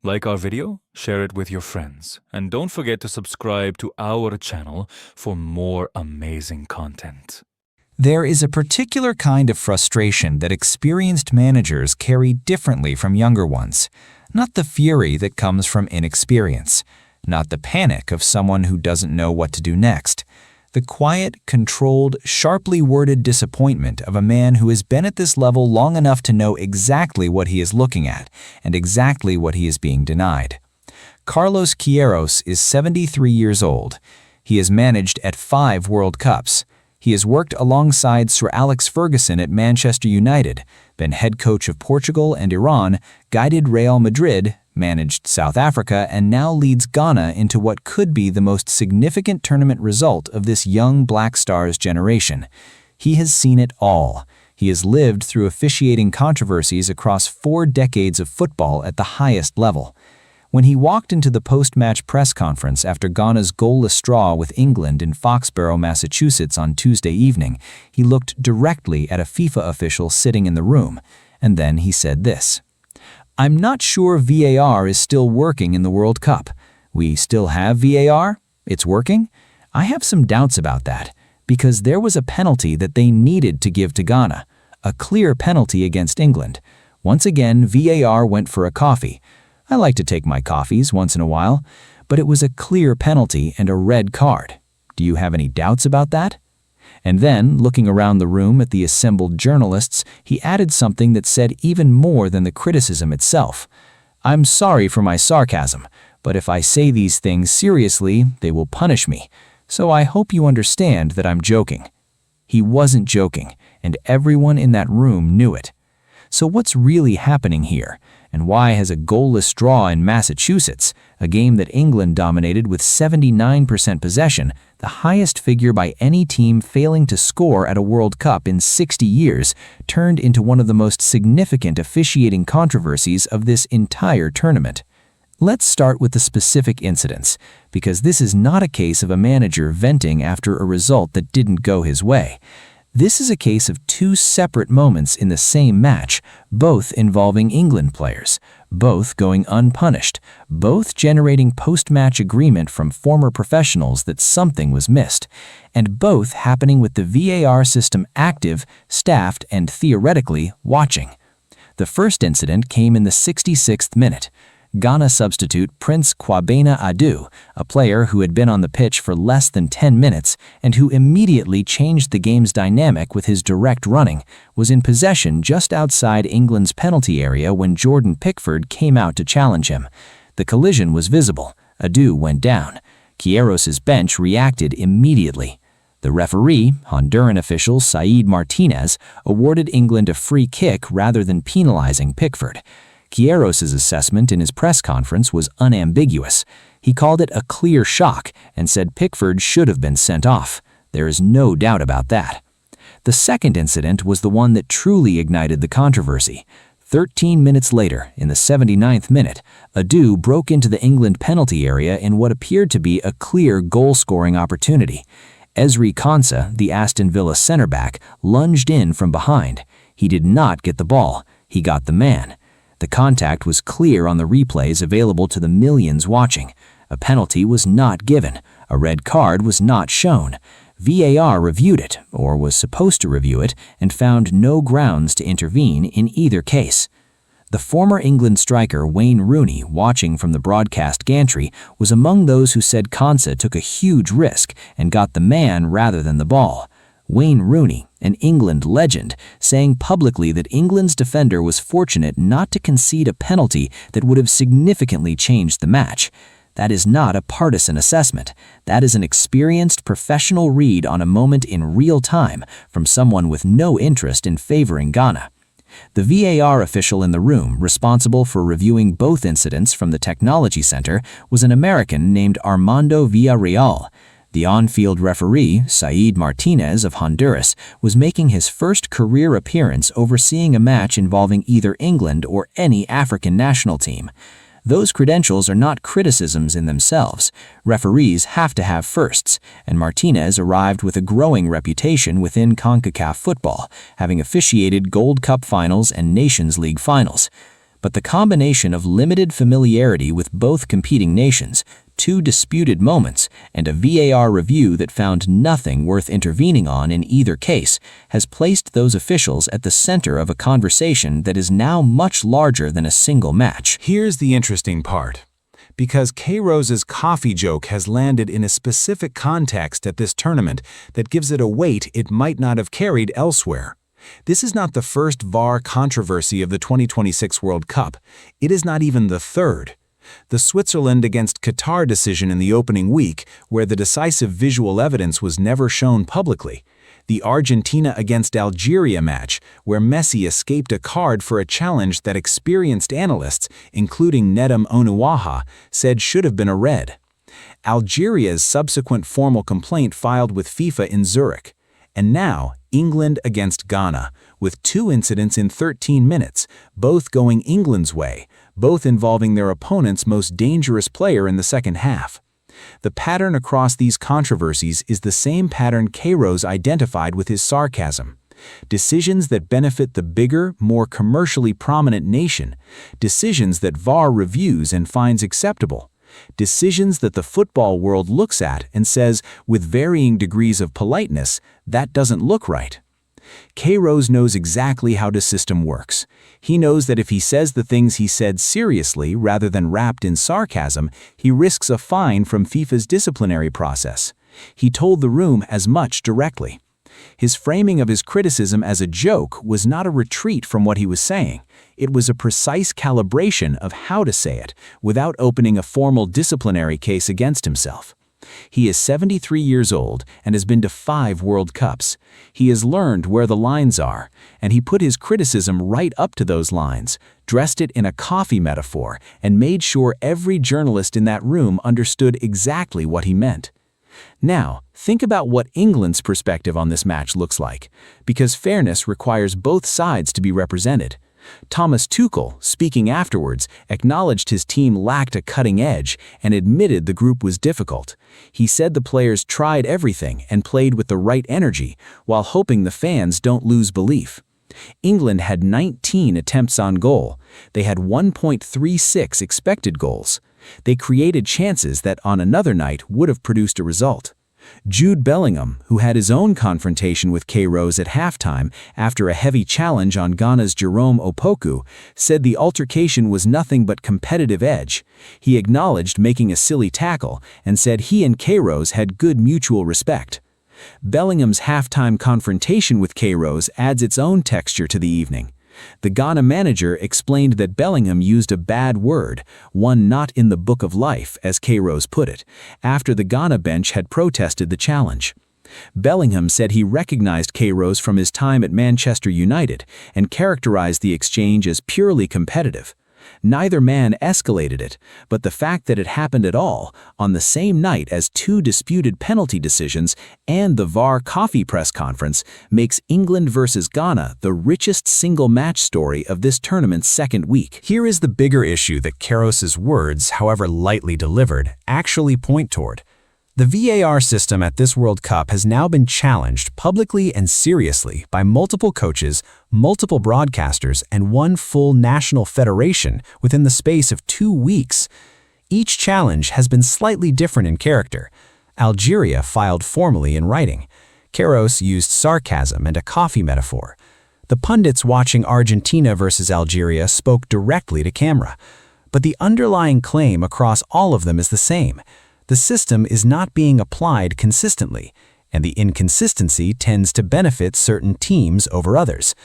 Like our video, share it with your friends, and don't forget to subscribe to our channel for more amazing content. There is a particular kind of frustration that experienced managers carry differently from younger ones. Not the fury that comes from inexperience, not the panic of someone who doesn't know what to do next. The quiet, controlled, sharply worded disappointment of a man who has been at this level long enough to know exactly what he is looking at and exactly what he is being denied. Carlos Queiroz is 73 years old. He has managed at 5 World Cups. He has worked alongside Sir Alex Ferguson at Manchester United, been head coach of Portugal and Iran, guided Real Madrid, managed South Africa, and now leads Ghana into what could be the most significant tournament result of this young Black Stars generation. He has seen it all. He has lived through officiating controversies across 4 decades of football at the highest level. When he walked into the post-match press conference after Ghana's goalless draw with England in Foxborough, Massachusetts on Tuesday evening, he looked directly at a FIFA official sitting in the room, and then he said this: "I'm not sure VAR is still working in the World Cup. We still have VAR? It's working? I have some doubts about that, because there was a penalty that they needed to give to Ghana, a clear penalty against England. Once again, VAR went for a coffee. I like to take my coffees once in a while, but it was a clear penalty and a red card. Do you have any doubts about that?" And then, looking around the room at the assembled journalists, he added something that said even more than the criticism itself. "I'm sorry for my sarcasm, but if I say these things seriously, they will punish me. So I hope you understand that I'm joking." He wasn't joking, and everyone in that room knew it. So what's really happening here? And why has a goalless draw in Massachusetts, a game that England dominated with 79% possession, the highest figure by any team failing to score at a World Cup in 60 years, turned into one of the most significant officiating controversies of this entire tournament? Let's start with the specific incidents, because this is not a case of a manager venting after a result that didn't go his way. This is a case of 2 separate moments in the same match, both involving England players, both going unpunished, both generating post-match agreement from former professionals that something was missed, and both happening with the VAR system active, staffed, and theoretically watching. The first incident came in the 66th minute. Ghana substitute Prince Kwabena Adu, a player who had been on the pitch for less than 10 minutes and who immediately changed the game's dynamic with his direct running, was in possession just outside England's penalty area when Jordan Pickford came out to challenge him. The collision was visible. Adu went down. Queiroz's bench reacted immediately. The referee, Honduran official Said Martinez, awarded England a free kick rather than penalizing Pickford. Queiroz's assessment in his press conference was unambiguous. He called it a clear shock and said Pickford should have been sent off. There is no doubt about that. The second incident was the one that truly ignited the controversy. 13 minutes later, in the 79th minute, Adu broke into the England penalty area in what appeared to be a clear goal-scoring opportunity. Ezri Konsa, the Aston Villa centre-back, lunged in from behind. He did not get the ball. He got the man. The contact was clear on the replays available to the millions watching. A penalty was not given. A red card was not shown. VAR reviewed it, or was supposed to review it, and found no grounds to intervene in either case. The former England striker Wayne Rooney, watching from the broadcast gantry, was among those who said Konsa took a huge risk and got the man rather than the ball. Wayne Rooney, an England legend, saying publicly that England's defender was fortunate not to concede a penalty that would have significantly changed the match. That is not a partisan assessment. That is an experienced professional read on a moment in real time from someone with no interest in favoring Ghana. The VAR official in the room responsible for reviewing both incidents from the Technology Center was an American named Armando Villarreal. The on-field referee, Said Martinez of Honduras, was making his first career appearance overseeing a match involving either England or any African national team. Those credentials are not criticisms in themselves. Referees have to have firsts, and Martinez arrived with a growing reputation within CONCACAF football, having officiated Gold Cup finals and Nations League finals. but the combination of limited familiarity with both competing nations, 2 disputed moments, and a VAR review that found nothing worth intervening on in either case has placed those officials at the center of a conversation that is now much larger than a single match. Here's the interesting part. Because K-Rose's coffee joke has landed in a specific context at this tournament that gives it a weight it might not have carried elsewhere. This is not the first VAR controversy of the 2026 World Cup. It is not even the third. The Switzerland against Qatar decision in the opening week, where the decisive visual evidence was never shown publicly. The Argentina against Algeria match, where Messi escaped a card for a challenge that experienced analysts, including Nedum Onuaha, said should have been a red. Algeria's subsequent formal complaint filed with FIFA in Zurich. And now, England against Ghana, with 2 incidents in 13 minutes, both going England's way, both involving their opponent's most dangerous player in the second half. The pattern across these controversies is the same pattern K-Rose identified with his sarcasm. Decisions that benefit the bigger, more commercially prominent nation. Decisions that VAR reviews and finds acceptable. Decisions that the football world looks at and says, with varying degrees of politeness, that doesn't look right. K-Rose knows exactly how the system works. He knows that if he says the things he said seriously rather than wrapped in sarcasm, he risks a fine from FIFA's disciplinary process. He told the room as much directly. His framing of his criticism as a joke was not a retreat from what he was saying. It was a precise calibration of how to say it, without opening a formal disciplinary case against himself. He is 73 years old and has been to 5 World Cups. He has learned where the lines are, and he put his criticism right up to those lines, dressed it in a coffee metaphor, and made sure every journalist in that room understood exactly what he meant. Now, think about what England's perspective on this match looks like, because fairness requires both sides to be represented. Thomas Tuchel, speaking afterwards, acknowledged his team lacked a cutting edge and admitted the group was difficult. He said the players tried everything and played with the right energy, while hoping the fans don't lose belief. England had 19 attempts on goal. They had 1.36 expected goals. They created chances that on another night would have produced a result. Jude Bellingham, who had his own confrontation with K-Rose at halftime after a heavy challenge on Ghana's Jerome Opoku, said the altercation was nothing but competitive edge. He acknowledged making a silly tackle and said he and K-Rose had good mutual respect. Bellingham's halftime confrontation with K-Rose adds its own texture to the evening. The Ghana manager explained that Bellingham used a bad word, one not in the book of life, as K-Rose put it, after the Ghana bench had protested the challenge. Bellingham said he recognized K-Rose from his time at Manchester United and characterized the exchange as purely competitive. Neither man escalated it, but the fact that it happened at all, on the same night as 2 disputed penalty decisions and the VAR coffee press conference, makes England versus Ghana the richest single match story of this tournament's second week. Here is the bigger issue that K-Rose's words, however lightly delivered, actually point toward. The VAR system at this World Cup has now been challenged publicly and seriously by multiple coaches, multiple broadcasters, and one full national federation within the space of 2 weeks. Each challenge has been slightly different in character. Algeria filed formally in writing. K-Rose used sarcasm and a coffee metaphor. The pundits watching Argentina versus Algeria spoke directly to camera. But the underlying claim across all of them is the same. The system is not being applied consistently, and the inconsistency tends to benefit certain teams over others.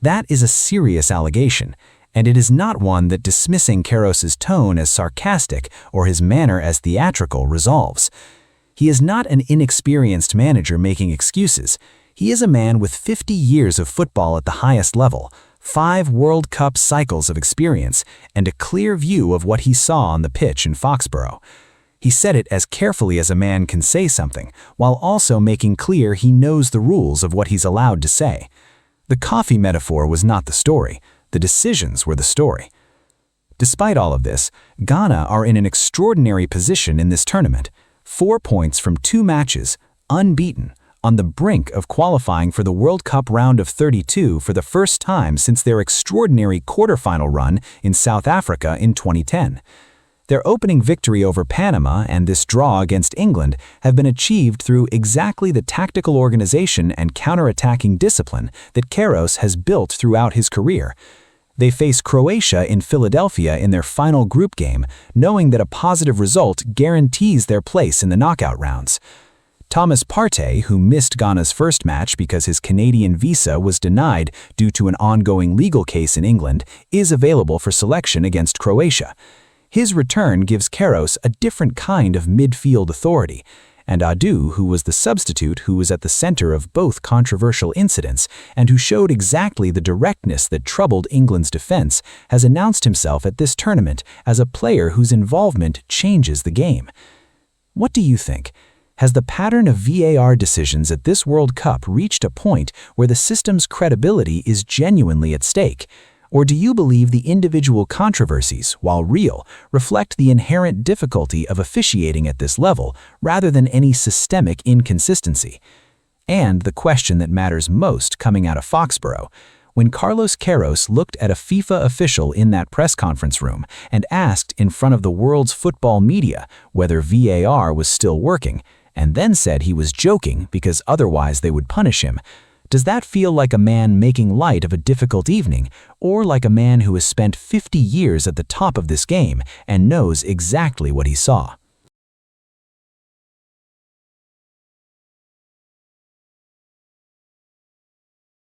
That is a serious allegation, and it is not one that dismissing K-Rose's tone as sarcastic or his manner as theatrical resolves. He is not an inexperienced manager making excuses. He is a man with 50 years of football at the highest level, 5 World Cup cycles of experience, and a clear view of what he saw on the pitch in Foxborough. He said it as carefully as a man can say something, while also making clear he knows the rules of what he's allowed to say. The coffee metaphor was not the story. The decisions were the story. Despite all of this, Ghana are in an extraordinary position in this tournament. 4 points from 2 matches, unbeaten, on the brink of qualifying for the World Cup round of 32 for the first time since their extraordinary quarterfinal run in South Africa in 2010. Their opening victory over Panama and this draw against England have been achieved through exactly the tactical organization and counter-attacking discipline that Queiroz has built throughout his career. They face Croatia in Philadelphia in their final group game, knowing that a positive result guarantees their place in the knockout rounds. Thomas Partey, who missed Ghana's first match because his Canadian visa was denied due to an ongoing legal case in England, is available for selection against Croatia. His return gives Queiroz a different kind of midfield authority, and Adu, who was the substitute who was at the center of both controversial incidents and who showed exactly the directness that troubled England's defense, has announced himself at this tournament as a player whose involvement changes the game. What do you think? Has the pattern of VAR decisions at this World Cup reached a point where the system's credibility is genuinely at stake? Or do you believe the individual controversies, while real, reflect the inherent difficulty of officiating at this level rather than any systemic inconsistency? And the question that matters most coming out of Foxborough, when Carlos Queiroz looked at a FIFA official in that press conference room and asked in front of the world's football media whether VAR was still working, and then said he was joking because otherwise they would punish him, does that feel like a man making light of a difficult evening, or like a man who has spent 50 years at the top of this game and knows exactly what he saw?